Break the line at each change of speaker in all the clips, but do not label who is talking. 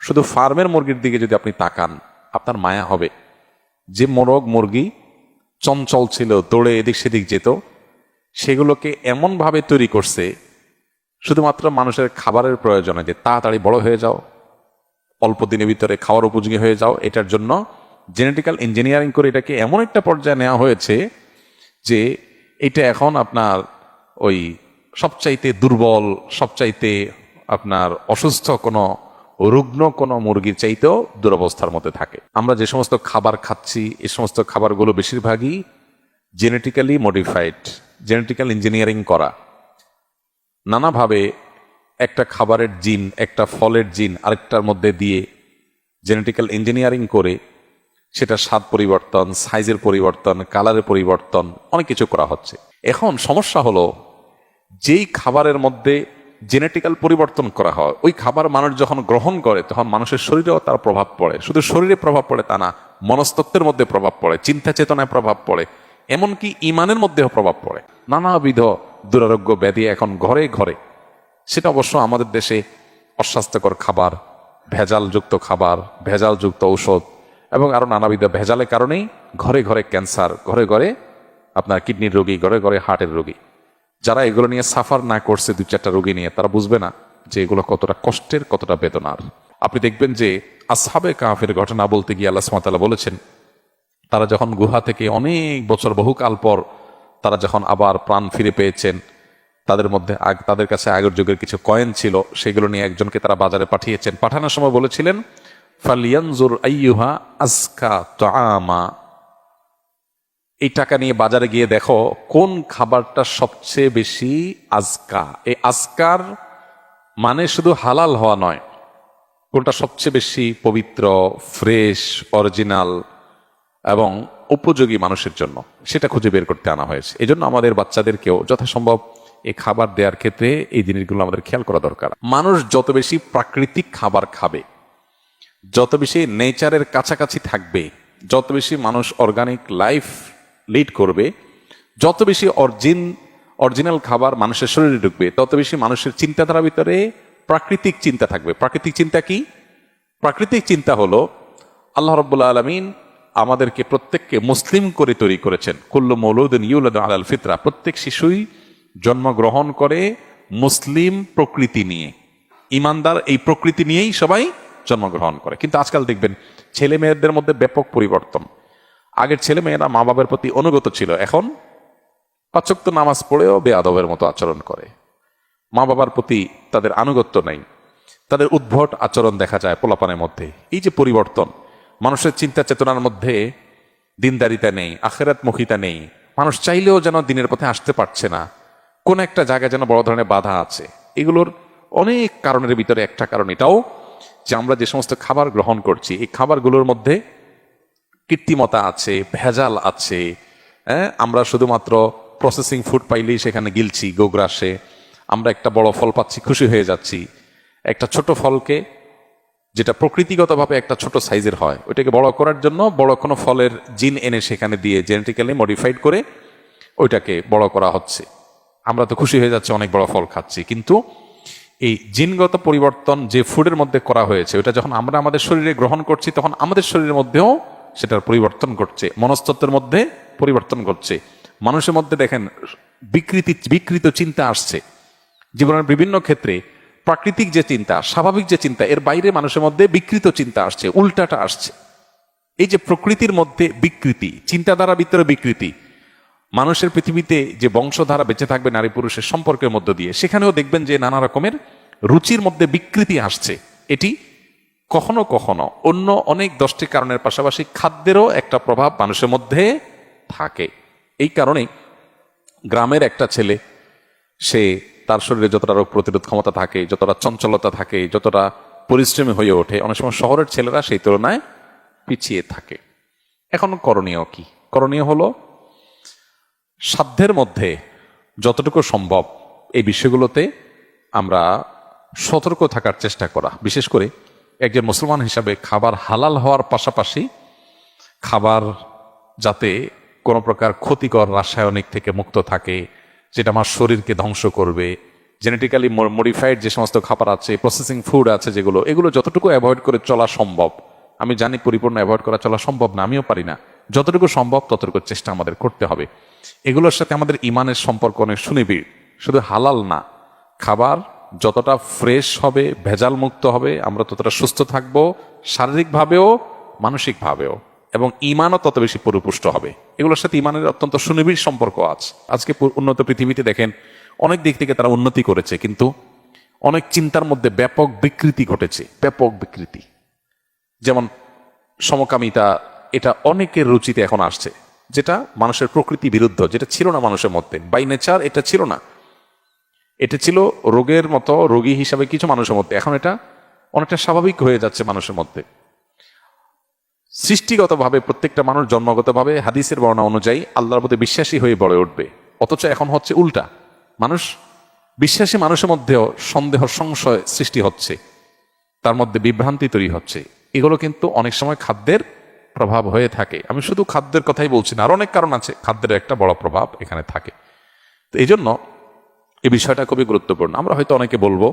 শুধু ফার্মের মুরগির দিকে যদি আপনি তাকান, আপনার মায়া হবে। যে মোরগ মুরগি চঞ্চল ছিল, দৌড়ে এদিক সেদিক যেত, সেগুলোকে এমনভাবে তৈরি করছে শুধুমাত্র মানুষের খাবারের প্রয়োজনে, যে তাড়াতাড়ি বড় হয়ে যাও, অল্প দিনের ভিতরে খাওয়ার উপযোগী হয়ে যাও। এটার জন্য জেনেটিক্যাল ইঞ্জিনিয়ারিং করে এটাকে এমন একটা পর্যায়ে নেওয়া হয়েছে যে এটা এখন আপনার ওই সবচাইতে দুর্বল, সবচাইতে আপনার অসুস্থ কোনো রুগ্ন কোনো মুরগির চাইতেও দুরবস্থার মধ্যে থাকে। আমরা যে সমস্ত খাবার খাচ্ছি, এই সমস্ত খাবারগুলো বেশিরভাগই জেনেটিক্যালি মডিফাইড, জেনেটিক্যাল ইঞ্জিনিয়ারিং করা। নানাভাবে একটা খাবারের জিন, একটা ফলের জিন আরেকটার মধ্যে দিয়ে জেনেটিক্যাল ইঞ্জিনিয়ারিং করে সেটা স্বাদ পরিবর্তন, সাইজের পরিবর্তন, কালারের পরিবর্তন, অনেক কিছু করা হচ্ছে। এখন সমস্যা হলো, যেই খাবারের মধ্যে জেনেটিক্যাল পরিবর্তন করা হয়, ওই খাবার মানুষ যখন গ্রহণ করে তখন মানুষের শরীরেও তার প্রভাব পড়ে। শুধু শরীরে প্রভাব পড়ে তা না, মনস্তত্ত্বের মধ্যে প্রভাব পড়ে, চিন্তা চেতনায় প্রভাব পড়ে, এমনকি ইমানের মধ্যেও প্রভাব পড়ে। নানাবিধ দুরারোগ্য ব্যাধি এখন ঘরে ঘরে। সেটা অবশ্য আমাদের দেশে অস্বাস্থ্যকর খাবার, ভেজালযুক্ত খাবার, ভেজালযুক্ত ঔষধ এবং আরো নানাবিধ ভেজালের কারণেই ঘরে ঘরে ক্যান্সার, ঘরে ঘরে আপনার কিডনির রোগী, ঘরে ঘরে হার্টের রোগী। যারা এগুলো নিয়ে সাফার না করছে, দু চারটা রোগী নিয়ে, তারা বুঝবে না যে এগুলো কতটা কষ্টের, কতটা বেদনার। আপনি দেখবেন যে আসহাবে কাহফের ঘটনা বলতে গিয়ে আল্লাহ সুবহানাহু ওয়া তাআলা বলেছেন, তারা যখন গুহা থেকে অনেক বছর, বহুকাল পর তারা যখন আবার প্রাণ ফিরে পেয়েছেন, তাদের মধ্যে তাদের কাছে আগের যুগের কিছু কয়েন ছিল, সেগুলো নিয়ে একজনকে তারা বাজারে পাঠিয়েছেন। পাঠানোর সময় বলেছিলেন, ফালিয়ানজুর আইয়ুহা আজকা তাআমা, এই টাকা নিয়ে বাজারে গিয়ে দেখো কোন খাবারটা সবচেয়ে বেশি আজকা। এই আজকার মানে শুধু হালাল হওয়া নয়, কোনটা সবচেয়ে বেশি পবিত্র, ফ্রেশ, অরিজিনাল এবং উপযোগী মানুষের জন্য, সেটা খুঁজে বের করতে আনা হয়েছে। এই জন্য আমাদের বাচ্চাদেরকেও যথাসম্ভব এই খাবার দেওয়ার ক্ষেত্রে এই জিনিসগুলো আমাদের খেয়াল করা দরকার। মানুষ যত বেশি প্রাকৃতিক খাবার খাবে, যত বেশি নেচারের কাছাকাছি থাকবে, যত বেশি মানুষ অর্গানিক লাইফ লিড করবে, যত বেশি অরিজিনাল খাবার মানুষের শরীরে ঢুকবে, তত বেশি মানুষের চিন্তাধারার ভিতরে প্রাকৃতিক চিন্তা থাকবে। প্রাকৃতিক চিন্তা কি? প্রাকৃতিক চিন্তা হলো, আল্লাহ রাব্বুল আলামিন আমাদেরকে প্রত্যেককে মুসলিম করে তৈরি করেছেন। কুল্লু মৌলুদিন ইউলাদু আলাল ফিতরা, প্রত্যেক শিশুই জন্মগ্রহণ করে মুসলিম প্রকৃতি নিয়ে, ইমানদার এই প্রকৃতি নিয়েই সবাই জন্মগ্রহণ করে। কিন্তু আজকাল দেখবেন ছেলে মেয়েদের মধ্যে ব্যাপক পরিবর্তন। আগের ছেলে মেয়েরা মা বাবার প্রতি অনুগত ছিল, এখন ৫ ওয়াক্ত নামাজ পড়েও বেয়াদবের মতো আচরণ করে, মা বাবার প্রতি তাদের আনুগত্য নেই, তাদের উদ্ভট আচরণ দেখা যায় পোলাপানের মধ্যে। এই যে পরিবর্তন, মানুষের চিন্তা চেতনার মধ্যে দিনদারিতা নেই, আখিরাতমুখিতা নেই, মানুষ চাইলেও যেন দিনের পথে আসতে পারছে না, কোন একটা জায়গায় যেন বড় ধরনের বাধা আছে। এগুলোর অনেক কারণের ভিতরে একটা কারণ এটাও যে আমরা যে সমস্ত খাবার গ্রহণ করছি, এই খাবারগুলোর মধ্যে কৃত্রিমতা আছে, ভেজাল আছে। আমরা শুধুমাত্র প্রসেসিং ফুড পাইলেই সেখানে গিলছি গোগ্রাসে, আমরা একটা বড় ফল পাচ্ছি, খুশি হয়ে যাচ্ছি। একটা ছোট ফলকে, যেটা প্রকৃতিগতভাবে একটা ছোট সাইজের হয়, ওইটাকে বড় করার জন্য বড় কোনো ফলের জিন এনে সেখানে দিয়ে জেনেটিক্যালি মডিফাইড করে ওইটাকে বড় করা হচ্ছে। আমরা তো খুশি হয়ে যাচ্ছে, অনেক বড় ফল খাচ্ছি, কিন্তু এই জিনগত পরিবর্তন যে ফুডের মধ্যে করা হয়েছে, ওটা যখন আমরা আমাদের শরীরে গ্রহণ করছি, তখন আমাদের শরীরের মধ্যেও সেটার পরিবর্তন ঘটছে, মনস্তত্ত্বের মধ্যে পরিবর্তন ঘটছে। মানুষের মধ্যে দেখেন বিকৃত চিন্তা আসছে। জীবনের বিভিন্ন ক্ষেত্রে প্রাকৃতিক যে চিন্তা, স্বাভাবিক যে চিন্তা, এর বাইরে মানুষের মধ্যে বিকৃত চিন্তা আসছে, উল্টাটা আসছে। এই যে প্রকৃতির মধ্যে বিকৃতি, চিন্তাধারা ভিতরে বিকৃতি, মানুষের পৃথিবীতে যে বংশধারা বেঁচে থাকবে নারী পুরুষের সম্পর্কের মধ্য দিয়ে, সেখানেও দেখবেন যে নানা রকমের রুচির মধ্যে বিকৃতি আসছে। এটি কখনো কখনো অন্য অনেক 10টি কারণের পাশাপাশি খাদ্যেরও একটা প্রভাব মানুষের মধ্যে থাকে। এই কারণে গ্রামের একটা ছেলে, সে তার শরীরে যতটা রোগ প্রতিরোধ ক্ষমতা থাকে, যতটা চঞ্চলতা থাকে, যতটা পরিশ্রমী হয়ে ওঠে, অনেক সময় শহরের ছেলেরা সেই তুলনায় পিছিয়ে থাকে। এখন করণীয় কি? করণীয় হলো সাধ্যের মধ্যে যতটুকু সম্ভব এই বিষয়গুলোতে আমরা সতর্ক থাকার চেষ্টা করা। বিশেষ করে একজন মুসলমান হিসাবে খাবার হালাল হওয়ার পাশাপাশি খাবার যাতে কোনো প্রকার ক্ষতিকর রাসায়নিক থেকে মুক্ত থাকে, যেটা আমার শরীরকে ধ্বংস করবে, জেনেটিক্যালি মডিফাইড যে সমস্ত খাবার আছে, প্রসেসিং ফুড আছে যেগুলো, এগুলো যতটুকু অ্যাভয়েড করে চলা সম্ভব। আমি জানি পরিপূর্ণ অ্যাভয়েড করা চলা সম্ভব না, আমিও পারি না। যতটুকু সম্ভব ততটুকু চেষ্টা আমাদের করতে হবে। এগুলোর সাথে আমাদের ইমানের সম্পর্ক অনেক সুনিবিড়। শুধু হালাল না, খাবার যতটা ফ্রেশ হবে, ভেজাল মুক্ত হবে, আমরা ততটা সুস্থ থাকবো, শারীরিকভাবেও মানসিকভাবেও, এবং ইমানও তত বেশি পরিপুষ্ট হবে। এগুলোর সাথে ইমানের অত্যন্ত সুনিবিড় সম্পর্ক আছে। আজকে উন্নত পৃথিবীতে দেখেন অনেক দিক থেকে তারা উন্নতি করেছে, কিন্তু অনেক চিন্তার মধ্যে ব্যাপক বিকৃতি ঘটেছে, ব্যাপক বিকৃতি। যেমন সমকামিতা, এটা অনেকের রুচিতে এখন আসছে, যেটা মানুষের প্রকৃতি বিরুদ্ধ, যেটা ছিল না মানুষের মধ্যে। বাই নেচার এটা ছিল না, এটা ছিল রোগের মতো, রোগী হিসাবে কিছু মানুষের মধ্যে। এখন এটা অনেকটা স্বাভাবিক হয়ে যাচ্ছে মানুষের মধ্যে। সৃষ্টিগতভাবে প্রত্যেকটা মানুষ জন্মগতভাবে হাদিসের বর্ণনা অনুযায়ী আল্লাহর প্রতি বিশ্বাসী হয়ে বড় উঠবে, অথচ এখন হচ্ছে উল্টা। মানুষ বিশ্বাসী মানুষের মধ্যেও সন্দেহ, সংশয় সৃষ্টি হচ্ছে, তার মধ্যে বিভ্রান্তি তৈরি হচ্ছে। এগুলো কিন্তু অনেক সময় খাদ্যের প্রভাব হয়ে থাকে। আমি শুধু খাদ্যের কথাই বলছি না, আর অনেক কারণ আছে, খাদ্যের একটা বড় প্রভাব এখানে থাকে। তো এই জন্য এই বিষয়টা খুবই গুরুত্বপূর্ণ। আমরা হয়তো অনেকে বলবো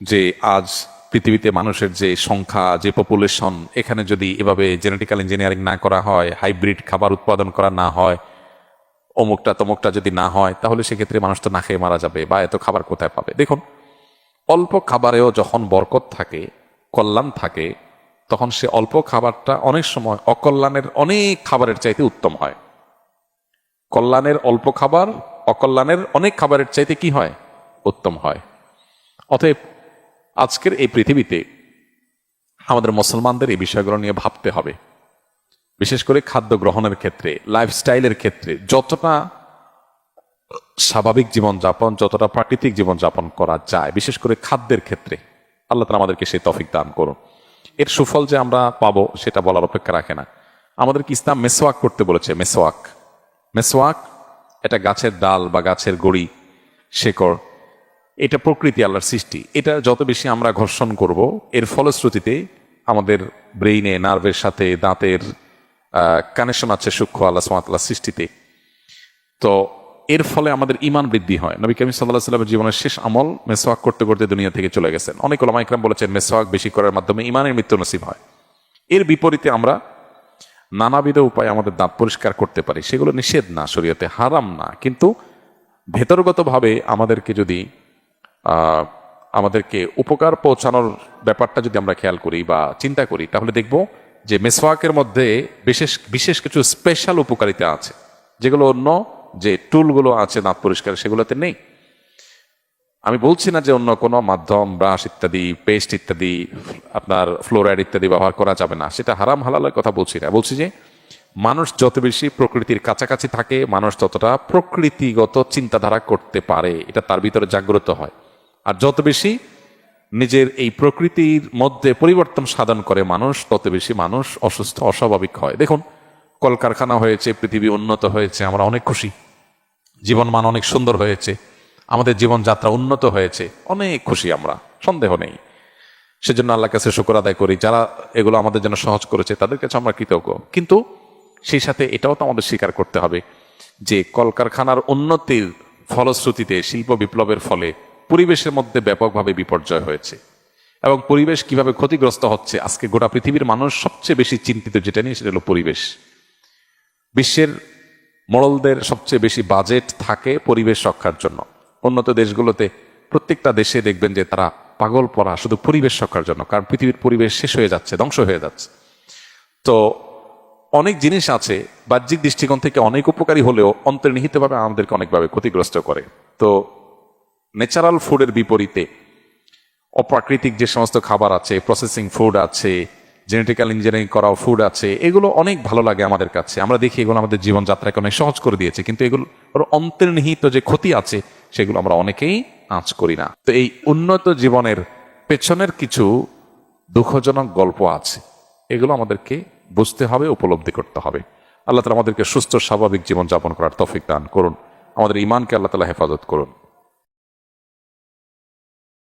যে আজ পৃথিবীতে মানুষের যে সংখ্যা, যে পপুলেশন, এখানে যদি এভাবে জেনেটিক্যাল ইঞ্জিনিয়ারিং না করা হয়, হাইব্রিড খাবার উৎপাদন করা না হয়, অমুকটা তমুকটা যদি না হয়, তাহলে সেক্ষেত্রে মানুষ তো না খেয়ে মারা যাবে, বা এত খাবার কোথায় পাবে? দেখুন, অল্প খাবারেও যখন বরকত থাকে, কল্যাণ থাকে, তখন সে অল্প খাবারটা অনেক সময় অকল্যাণের অনেক খাবারের চাইতে উত্তম হয়। কল্যাণের অল্প খাবার অকল্যাণের অনেক খাবারের চাইতে কি হয়? উত্তম হয়। অতএব আজকের এই পৃথিবীতে আমাদের মুসলমানদের এই বিষয়গুলো নিয়ে ভাবতে হবে। বিশেষ করে খাদ্য গ্রহণের ক্ষেত্রে, লাইফস্টাইলের ক্ষেত্রে যতটা স্বাভাবিক জীবনযাপন, যতটা প্রাকৃতিক জীবনযাপন করা যায়, বিশেষ করে খাদ্যের ক্ষেত্রে আল্লাহ তাআলা আমাদেরকে সেই তৌফিক দান করুন। এর সুফল যে আমরা পাবো সেটা বলার অপেক্ষা রাখে না। আমাদেরকে ইসলাম মেসওয়াক করতে বলেছে। মেসওয়াক, মেসওয়াক এটা গাছের ডাল বা গাছের গড়ি, শেকড়, এটা প্রকৃতি, আল্লাহর সৃষ্টি। এটা যত বেশি আমরা ঘর্ষণ করব, এর ফলশ্রুতিতে আমাদের ব্রেইনে, নার্ভের সাথে দাঁতের কানেকশন আছে সূক্ষ্ম আল্লাহ সুবহানাহু ওয়া তাআলার সৃষ্টিতে। তো এর ফলে আমাদের ঈমান বৃদ্ধি হয়। নবী করিম সাল্লাল্লাহু আলাইহি ওয়াসাল্লামের জীবনের শেষ আমল মেসওয়াক করতে করতে দুনিয়া থেকে চলে গেছেন। অনেক উলামা ইকরাম বলেছেন মেসওয়াক বেশি করার মাধ্যমে ঈমানের মৃত্যু নসিব হয়। এর বিপরীতে আমরা নানাবিধ উপায়ে আমাদের দাঁত পরিষ্কার করতে পারি, সেগুলো নিষেধ না, শরীয়তে হারাম না, কিন্তু ভেতরগতভাবে আমাদেরকে যদি আমাদেরকে উপকার পৌঁছানোর ব্যাপারটা যদি আমরা খেয়াল করি বা চিন্তা করি, তাহলে দেখব যে মেসওয়াকের মধ্যে বিশেষ কিছু স্পেশাল উপকারিতা আছে, যেগুলো অন্য যে টুলগুলো আছে দাঁত পরিষ্কার সেগুলোতে নেই। আমি বলছি না যে অন্য কোনো মাধ্যম, ব্রাশ ইত্যাদি, পেস্ট ইত্যাদি, আপনার ফ্লোরাইড ইত্যাদি ব্যবহার করা যাবে না, সেটা হারাম হালালের কথা বলছি না। বলছি যে মানুষ যত বেশি প্রকৃতির কাছাকাছি থাকে, মানুষ ততটা প্রকৃতিগত চিন্তাধারা করতে পারে, এটা তার ভিতরে জাগ্রত হয়। আর যত বেশি নিজের এই প্রকৃতির মধ্যে পরিবর্তন সাধন করে মানুষ, তত বেশি মানুষ অসুস্থ, অস্বাভাবিক হয়। দেখুন, কলকারখানা হয়েছে, পৃথিবী উন্নত হয়েছে, আমরা অনেক খুশি, জীবনমান অনেক সুন্দর হয়েছে, আমাদের জীবনযাত্রা উন্নত হয়েছে, অনেক খুশি আমরা, সন্দেহ নেই। সেজন্য আল্লাহর কাছে শুকর আদায় করি, যারা এগুলো আমাদের জন্য সহজ করেছে তাদের কাছে আমরা কৃতজ্ঞ। কিন্তু সেই সাথে এটাও তো আমাদের স্বীকার করতে হবে যে কলকারখানার উন্নতির ফলশ্রুতিতে, শিল্প বিপ্লবের ফলে পরিবেশের মধ্যে ব্যাপকভাবে বিপর্যয় হয়েছে, এবং পরিবেশ কিভাবে ক্ষতিগ্রস্ত হচ্ছে আজকে গোটা পৃথিবীর মানুষ সবচেয়ে বেশি চিন্তিত যেটা নিয়ে, সেটা হলো পরিবেশ। বিশ্বের মোড়লদের সবচেয়ে বেশি বাজেট থাকে পরিবেশ রক্ষার জন্য। উন্নত দেশগুলোতে প্রত্যেকটা দেশে দেখবেন যে তারা পাগল পড়া শুধু পরিবেশ রক্ষার জন্য, কারণ পৃথিবীর পরিবেশ শেষ হয়ে যাচ্ছে, ধ্বংস হয়ে যাচ্ছে। তো অনেক জিনিস আছে বাহ্যিক দৃষ্টিকোণ থেকে অনেক উপকারী হলেও অন্তর্নিহিতভাবে আমাদেরকে অনেকভাবে ক্ষতিগ্রস্ত করে। তো ন্যাচারাল ফুডের বিপরীতে অপ্রাকৃতিক যে সমস্ত খাবার আছে, প্রসেসিং ফুড আছে, জেনেটিক্যাল ইঞ্জিনিয়ারিং করা ফুড আছে, এগুলো অনেক ভালো লাগে আমাদের কাছে। আমরা দেখি এগুলো আমাদের জীবনযাত্রাকে অনেক সহজ করে দিয়েছে, কিন্তু এগুলোর অন্তর্নিহিত যে ক্ষতি আছে সেগুলো আমরা অনেকেই আঁচ করি না। তো এই উন্নত জীবনের পেছনের কিছু দুঃখজনক গল্প আছে, এগুলো আমাদেরকে বুঝতে হবে, উপলব্ধি করতে হবে। আল্লাহ তাআলা আমাদেরকে সুস্থ স্বাভাবিক জীবনযাপন করার তৌফিক দান করুন, আমাদের ঈমানকে আল্লাহ তাআলা হেফাজত করুন।